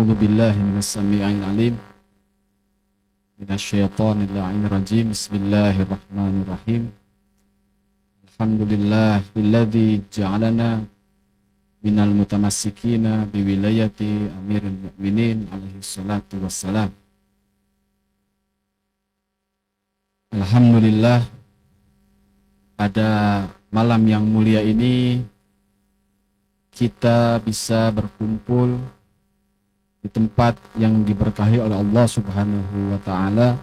A'udzu billahi minas samii'il 'aliim minasyaitonir rajiim. Bismillahirrahmanirrahim. Alhamdulillahilladzi ja'alana minal mutamassikina biwilayati Amirul Mukminin alaihi salatu wassalam. Alhamdulillah, pada malam yang mulia ini kita bisa berkumpul di tempat yang diberkahi oleh Allah Subhanahu wa ta'ala,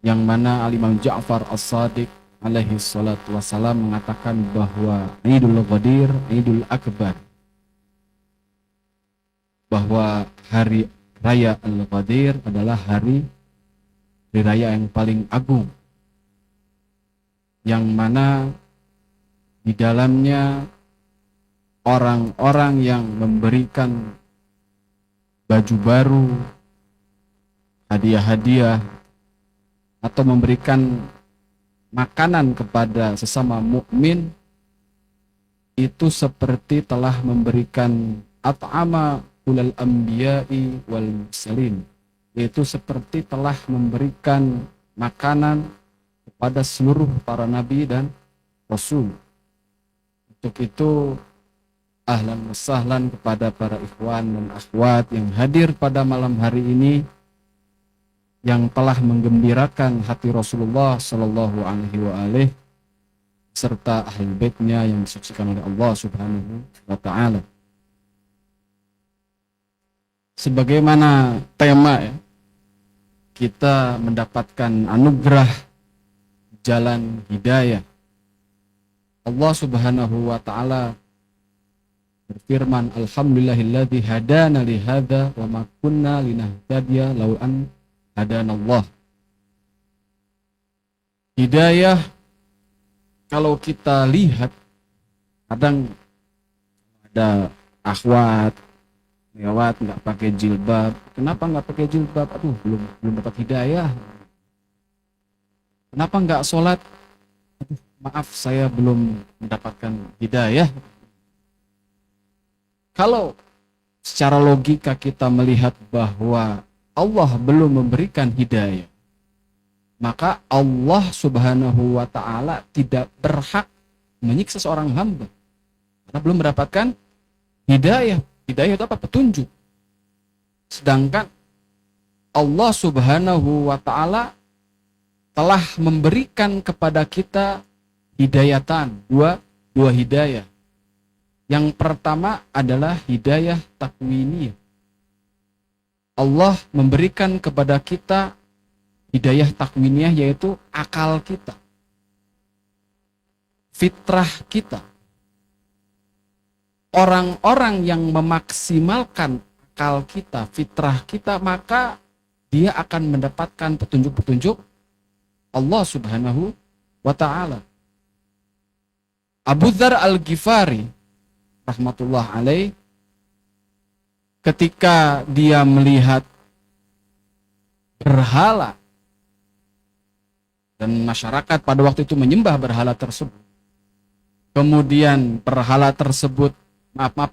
yang mana Al-Imam Ja'far As-Shadiq alaihi salatu wassalam mengatakan bahwa Idul Ghadir, Idul Akbar, bahwa hari raya Al-Ghadir adalah hari raya yang paling agung, yang mana di dalamnya orang-orang yang memberikan baju baru, hadiah-hadiah, atau memberikan makanan kepada sesama mukmin itu seperti telah memberikan at'ama ulal anbiya'i wal mursalin, yaitu seperti telah memberikan makanan kepada seluruh para nabi dan rasul. Untuk itu, ahlan wa sahlan kepada para ikhwan dan akhwat yang hadir pada malam hari ini, yang telah menggembirakan hati Rasulullah Sallallahu Alaihi Wasallam serta ahli baitnya yang disucikan oleh Allah Subhanahu wa Ta'ala. Sebagaimana tema, kita mendapatkan anugerah jalan hidayah. Allah Subhanahu wa Ta'ala berfirman, alhamdulillahilladzi hadana li hadza wa ma kunna linahtadiya law an hadanallah. Hidayah, kalau kita lihat, kadang ada akhwat lewat nggak pakai jilbab. Kenapa nggak pakai jilbab? Aduh, belum dapat hidayah. Kenapa nggak sholat? Aduh, maaf, saya belum mendapatkan hidayah. Kalau secara logika kita melihat bahwa Allah belum memberikan hidayah, maka Allah Subhanahu wa Ta'ala tidak berhak menyiksa seorang hamba karena belum mendapatkan hidayah. Hidayah itu apa? Petunjuk. Sedangkan Allah Subhanahu wa Ta'ala telah memberikan kepada kita hidayatan, dua hidayah. Yang pertama adalah hidayah takwiniyah. Allah memberikan kepada kita hidayah takwiniyah, yaitu akal kita, fitrah kita. Orang-orang yang memaksimalkan akal kita, fitrah kita, maka dia akan mendapatkan petunjuk-petunjuk Allah Subhanahu wa Ta'ala. Abu Dzar Al-Ghifari rahmatullah alaih, ketika dia melihat berhala dan masyarakat pada waktu itu menyembah berhala tersebut, kemudian berhala tersebut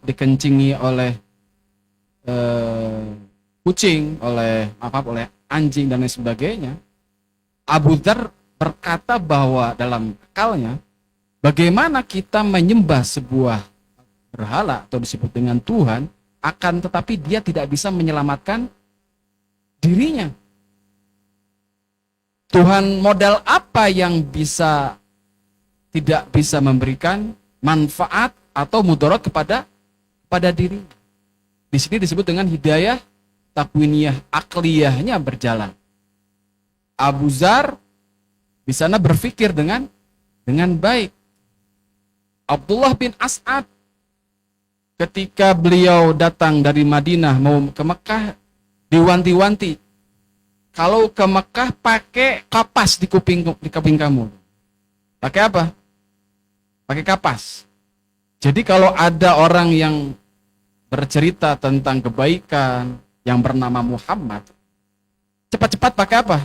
dikencingi oleh kucing, oleh anjing dan lain sebagainya, Abu Dzar berkata bahwa dalam akalnya, bagaimana kita menyembah sebuah berhala atau disebut dengan Tuhan, akan tetapi dia tidak bisa menyelamatkan dirinya. Tuhan modal apa yang tidak bisa memberikan manfaat atau mudarat kepada diri? Di sini disebut dengan hidayah takwiniyah, akliyahnya berjalan. Abu Dzar di sana berpikir dengan baik. Abdullah bin As'ad, ketika beliau datang dari Madinah mau ke Mekah, diwanti-wanti, kalau ke Mekah pakai kapas di kuping kamu. Pakai apa? Pakai kapas. Jadi kalau ada orang yang bercerita tentang kebaikan yang bernama Muhammad, cepat-cepat pakai apa?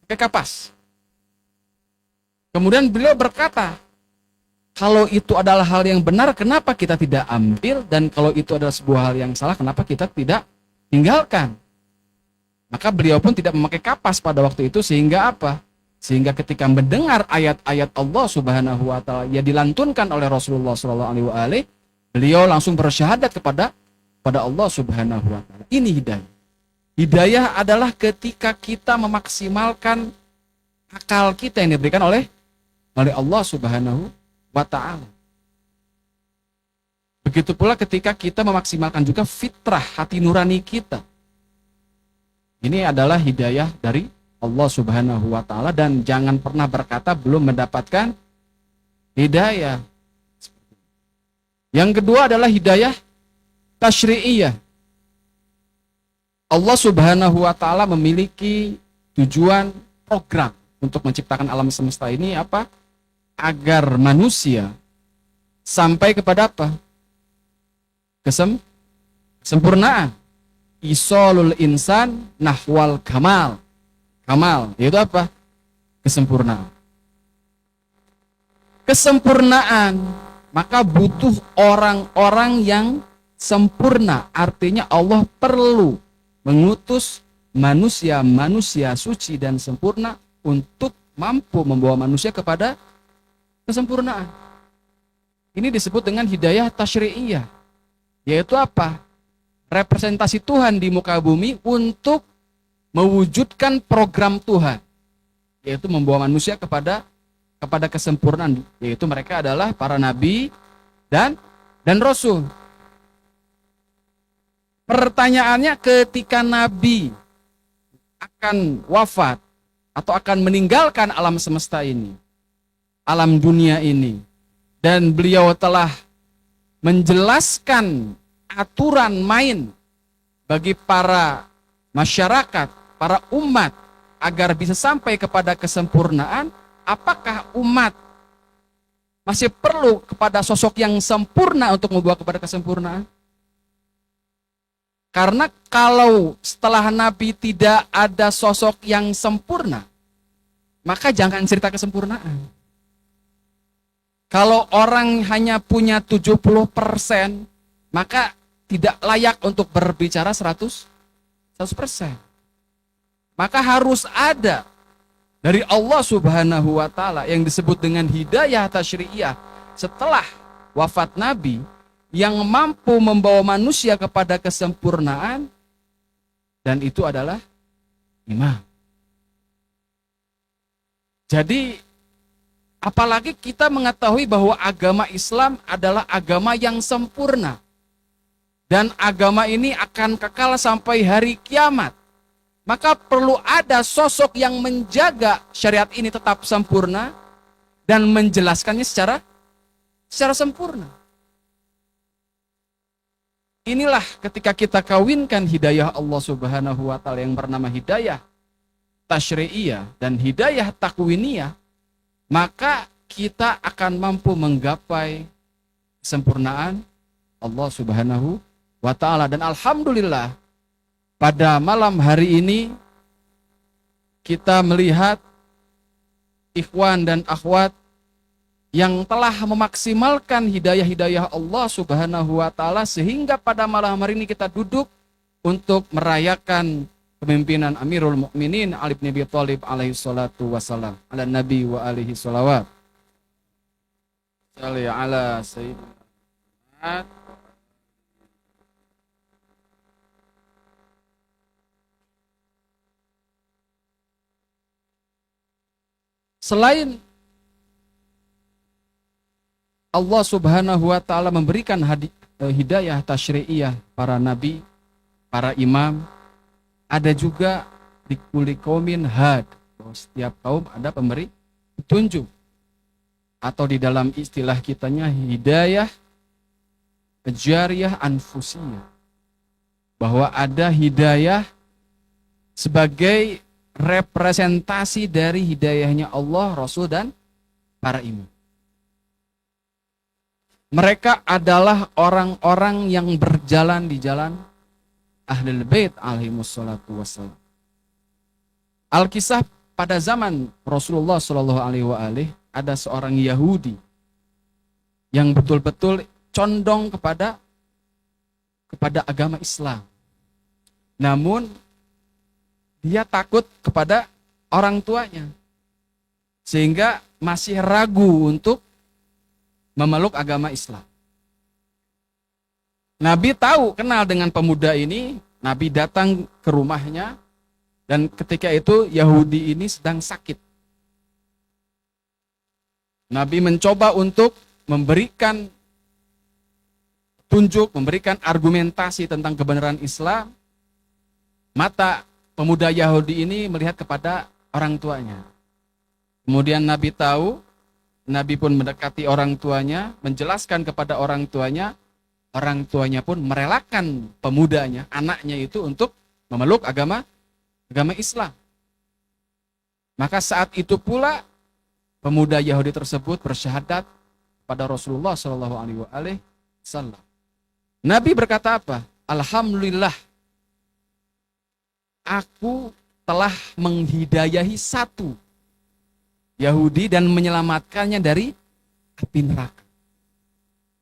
Pakai kapas. Kemudian beliau berkata, Kalau itu adalah hal yang benar, kenapa kita tidak ambil? Dan kalau itu adalah sebuah hal yang salah, kenapa kita tidak tinggalkan? Maka beliau pun tidak memakai kapas pada waktu itu, sehingga apa? Sehingga ketika mendengar ayat-ayat Allah Subhanahu wa taala yang dilantunkan oleh Rasulullah sallallahu alaihi wasallam, beliau langsung bersyahadat kepada Allah Subhanahu wa taala. Ini hidayah. Hidayah adalah ketika kita memaksimalkan akal kita yang diberikan oleh Allah Subhanahu wa taala. Begitu pula ketika kita memaksimalkan juga fitrah hati nurani kita. Ini adalah hidayah dari Allah Subhanahu wa taala, dan jangan pernah berkata belum mendapatkan hidayah. Yang kedua adalah hidayah tasyri'iyah. Allah Subhanahu wa taala memiliki tujuan program untuk menciptakan alam semesta ini apa? Agar manusia sampai kepada apa? Kesempurnaan. Isolul insan nahwal kamal. Kamal, yaitu apa? Kesempurnaan. Kesempurnaan, maka butuh orang-orang yang sempurna. Artinya Allah perlu mengutus manusia-manusia suci dan sempurna untuk mampu membawa manusia kepada kesempurnaan. Ini disebut dengan hidayah tasyri'iyah. Yaitu apa? Representasi Tuhan di muka bumi untuk mewujudkan program Tuhan, yaitu membawa manusia kepada kesempurnaan, yaitu mereka adalah para nabi dan rasul. Pertanyaannya, ketika nabi akan wafat atau akan meninggalkan alam semesta ini, alam dunia ini, dan beliau telah menjelaskan aturan main bagi para masyarakat, para umat, agar bisa sampai kepada kesempurnaan, apakah umat masih perlu kepada sosok yang sempurna untuk membawa kepada kesempurnaan? Karena kalau setelah Nabi tidak ada sosok yang sempurna, maka jangan cerita kesempurnaan. Kalau orang hanya punya 70%, maka tidak layak untuk berbicara 100%. Maka harus ada dari Allah Subhanahu wa taala yang disebut dengan hidayah tasyri'iyah setelah wafat Nabi, yang mampu membawa manusia kepada kesempurnaan, dan itu adalah imam. Jadi apalagi kita mengetahui bahwa agama Islam adalah agama yang sempurna, dan agama ini akan kekal sampai hari kiamat. Maka perlu ada sosok yang menjaga syariat ini tetap sempurna dan menjelaskannya secara sempurna. Inilah ketika kita kawinkan hidayah Allah Subhanahu wa taala yang bernama hidayah tasyri'iyah dan hidayah takwiniyah, maka kita akan mampu menggapai kesempurnaan Allah Subhanahu wa taala. Dan alhamdulillah, pada malam hari ini kita melihat ikhwan dan akhwat yang telah memaksimalkan hidayah-hidayah Allah Subhanahu wa taala, sehingga pada malam hari ini kita duduk untuk merayakan kepemimpinan Amirul Mukminin Ali bin Abi Thalib alaihi salatu wassalam. Ala nabi wa alihi salawat. Salli ala sayyidina. Selain Allah Subhanahu wa taala memberikan hidayah tasyri'iyah para nabi, para imam, ada juga di kulli qaumin had, bahwa setiap kaum ada pemberi petunjuk, atau di dalam istilah kitanya hidayah jariyah anfusiyah, bahwa ada hidayah sebagai representasi dari hidayahnya Allah, Rasul, dan para imam. Mereka adalah orang-orang yang berjalan di jalan Ahlul Bait alaihimussalatu wassalam. Alkisah pada zaman Rasulullah sallallahu alaihi wasallam, ada seorang Yahudi yang betul-betul condong kepada agama Islam. Namun dia takut kepada orang tuanya, sehingga masih ragu untuk memeluk agama Islam. Nabi tahu, kenal dengan pemuda ini. Nabi datang ke rumahnya, dan ketika itu Yahudi ini sedang sakit. Nabi mencoba untuk memberikan tunjuk, memberikan argumentasi tentang kebenaran Islam. Mata pemuda Yahudi ini melihat kepada orang tuanya. Kemudian Nabi tahu, Nabi pun mendekati orang tuanya, menjelaskan kepada orang tuanya pun merelakan pemudanya, anaknya itu untuk memeluk agama Islam. Maka saat itu pula pemuda Yahudi tersebut bersyahadat pada Rasulullah Shallallahu Alaihi Wasallam. Nabi berkata apa? Alhamdulillah, aku telah menghidayahi satu Yahudi dan menyelamatkannya dari api neraka.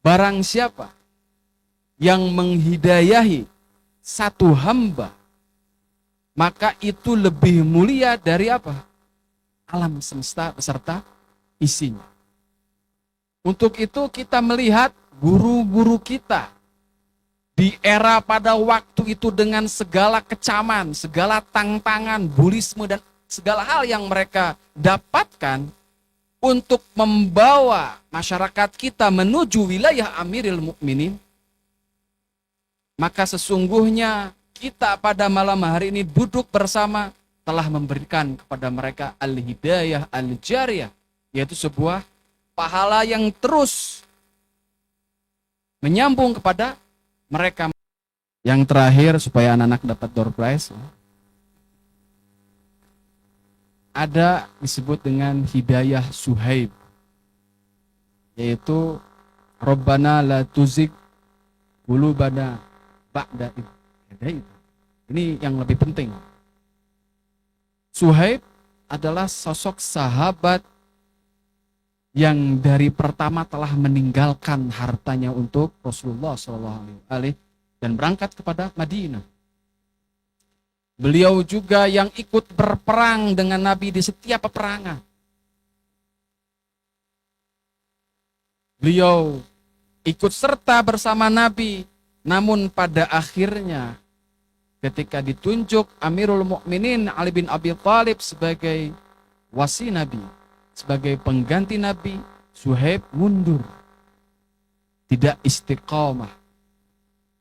Barang siapa yang menghidayahi satu hamba, maka itu lebih mulia dari apa? Alam semesta beserta isinya. Untuk itu kita melihat guru-guru kita di era pada waktu itu dengan segala kecaman, segala tantangan, bulisme dan segala hal yang mereka dapatkan untuk membawa masyarakat kita menuju wilayah Amiril Mukminin, maka sesungguhnya kita pada malam hari ini duduk bersama telah memberikan kepada mereka al-hidayah al-jariyah, yaitu sebuah pahala yang terus menyambung kepada mereka. Yang terakhir, supaya anak-anak dapat door prize, ada disebut dengan hidayah Suhaib, yaitu Rabbana la tuzigh qulubana ba'da idh hadaitana. Ini yang lebih penting. Suhaib adalah sosok sahabat yang dari pertama telah meninggalkan hartanya untuk Rasulullah SAW dan berangkat kepada Madinah. Beliau juga yang ikut berperang dengan Nabi di setiap peperangan. Beliau ikut serta bersama Nabi, namun pada akhirnya ketika ditunjuk Amirul Mukminin Ali bin Abi Thalib sebagai wasi Nabi, sebagai pengganti Nabi, Suhaib mundur. Tidak istiqamah,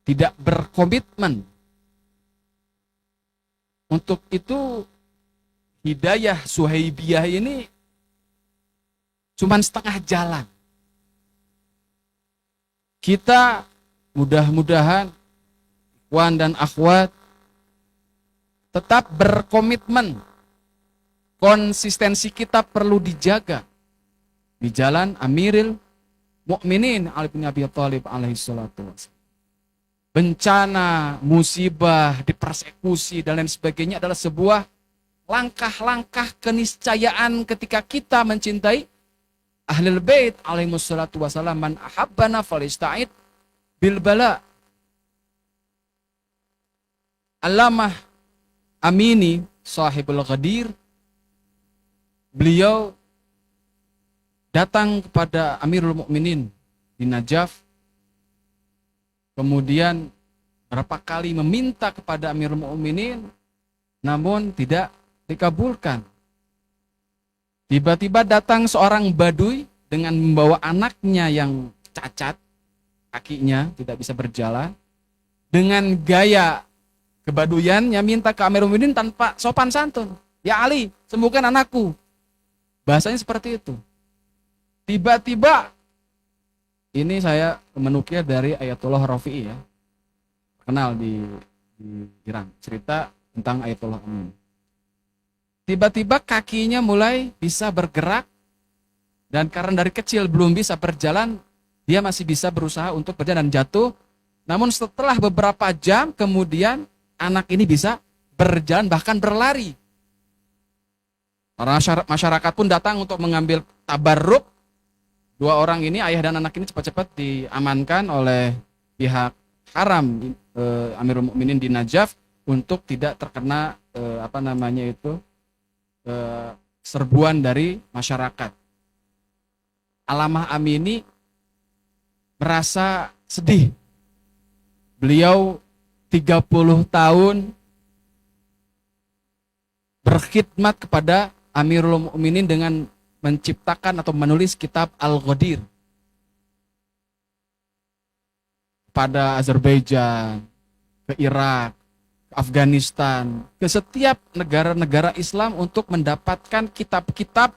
tidak berkomitmen. Untuk itu hidayah Suhaibiyah ini cuma setengah jalan. Kita mudah-mudahan ikhwan dan akhwat tetap berkomitmen. Konsistensi kita perlu dijaga di jalan Amiril Mukminin Ali bin Abi Thalib alaihi salatu wassalam. Bencana, musibah, dipersekusi dan lain sebagainya adalah sebuah langkah-langkah keniscayaan ketika kita mencintai Ahlul Bait alaihi salatu wassalam. Man ahabbana falista'id bil bala. Allamah Amini sahibul Ghadir, beliau datang kepada Amirul Mukminin di Najaf. Kemudian berapa kali meminta kepada Amirul Mukminin, namun tidak dikabulkan. Tiba-tiba datang seorang badui dengan membawa anaknya yang cacat, kakinya tidak bisa berjalan. Dengan gaya kebaduyannya minta ke Amirul Mukminin tanpa sopan santun. Ya Ali, sembuhkan anakku. Bahasanya seperti itu. Tiba-tiba, ini saya menukil dari Ayatullah Rafi'i ya. Kenal di Iran. Cerita tentang Ayatullah Amin. Tiba-tiba kakinya mulai bisa bergerak. Dan karena dari kecil belum bisa berjalan, dia masih bisa berusaha untuk berjalan dan jatuh. Namun setelah beberapa jam kemudian anak ini bisa berjalan bahkan berlari. Para masyarakat pun datang untuk mengambil tabarruk Dua orang ini, ayah dan anak ini, cepat-cepat diamankan oleh pihak haram Amirul Mukminin di Najaf untuk tidak terkena eh, serbuan dari masyarakat. Alamah Amini merasa sedih. Beliau 30 tahun berkhidmat kepada Amirul Mukminin dengan menciptakan atau menulis kitab Al-Ghadir pada Azerbaijan, ke Irak, ke Afghanistan, ke setiap negara-negara Islam untuk mendapatkan kitab-kitab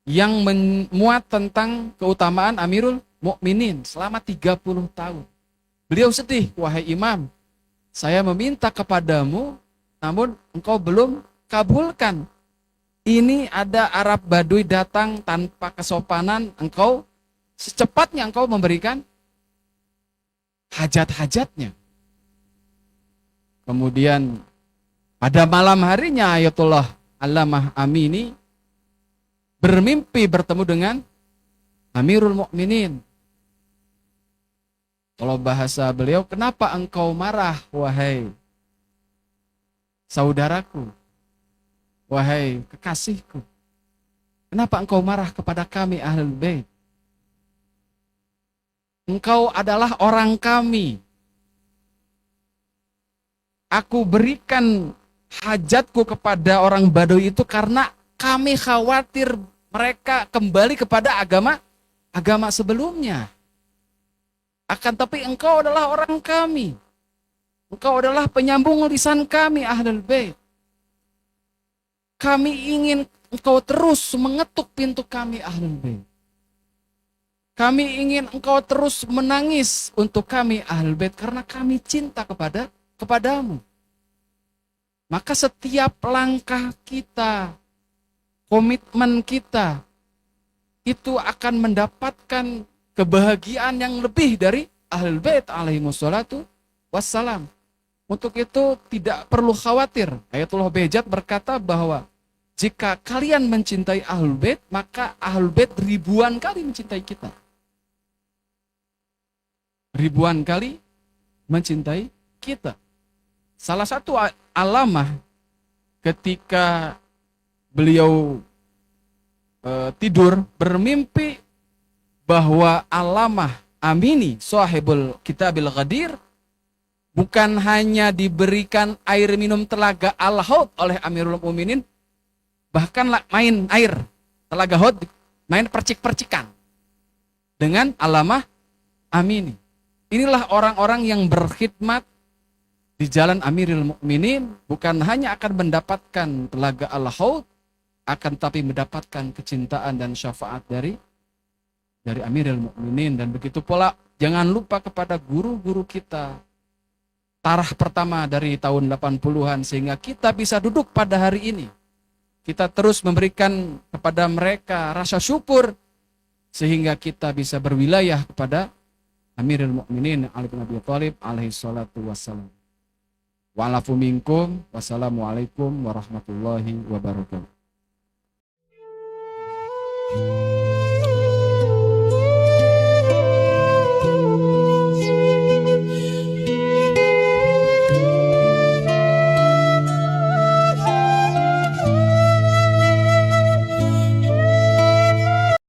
yang memuat tentang keutamaan Amirul Mukminin selama 30 tahun. Beliau sedih, wahai imam, saya meminta kepadamu, namun engkau belum kabulkan. Ini ada Arab Baduy datang tanpa kesopanan, engkau secepatnya engkau memberikan hajat-hajatnya. Kemudian pada malam harinya Ayatullah Allamah Amini bermimpi bertemu dengan Amirul Mukminin. Kalau bahasa beliau, kenapa engkau marah, wahai saudaraku, wahai kekasihku? Kenapa engkau marah kepada kami Ahlul Bait? Engkau adalah orang kami. Aku berikan hajatku kepada orang Baduy itu karena kami khawatir mereka kembali kepada agama sebelumnya. Akan tapi engkau adalah orang kami. Engkau adalah penyambung lisan kami Ahlul Bait. Kami ingin engkau terus mengetuk pintu kami Ahlul Bait. Kami ingin engkau terus menangis untuk kami Ahlul Bait karena kami cinta kepadamu. Maka setiap langkah kita, komitmen kita, itu akan mendapatkan kebahagiaan yang lebih dari Ahlul Bait alaihimussalatu wassalam. Untuk itu tidak perlu khawatir. Ayatullah Behjat berkata bahwa jika kalian mencintai Ahlul Bait, maka Ahlul Bait ribuan kali mencintai kita. Ribuan kali mencintai kita. Salah satu alamah ketika beliau tidur bermimpi bahwa Alamah Amini sahibul Kitabil Ghadir bukan hanya diberikan air minum telaga Al-Haud oleh Amirul Mukminin, bahkan main air telaga Haud, main percik-percikan dengan Alamah Amini. Inilah orang-orang yang berkhidmat di jalan Amirul Mukminin, bukan hanya akan mendapatkan telaga Al-Haud, akan tapi mendapatkan kecintaan dan syafaat dari Amirul Mukminin. Dan begitu pula jangan lupa kepada guru-guru kita, tarah pertama dari tahun 80-an, sehingga kita bisa duduk pada hari ini. Kita terus memberikan kepada mereka rasa syukur sehingga kita bisa berwilayah kepada Amirul Mukminin Ali bin Abi Thalib alaihi salatu wassalam. Wa'alafu minkum, wassalamualaikum warahmatullahi wabarakatuh.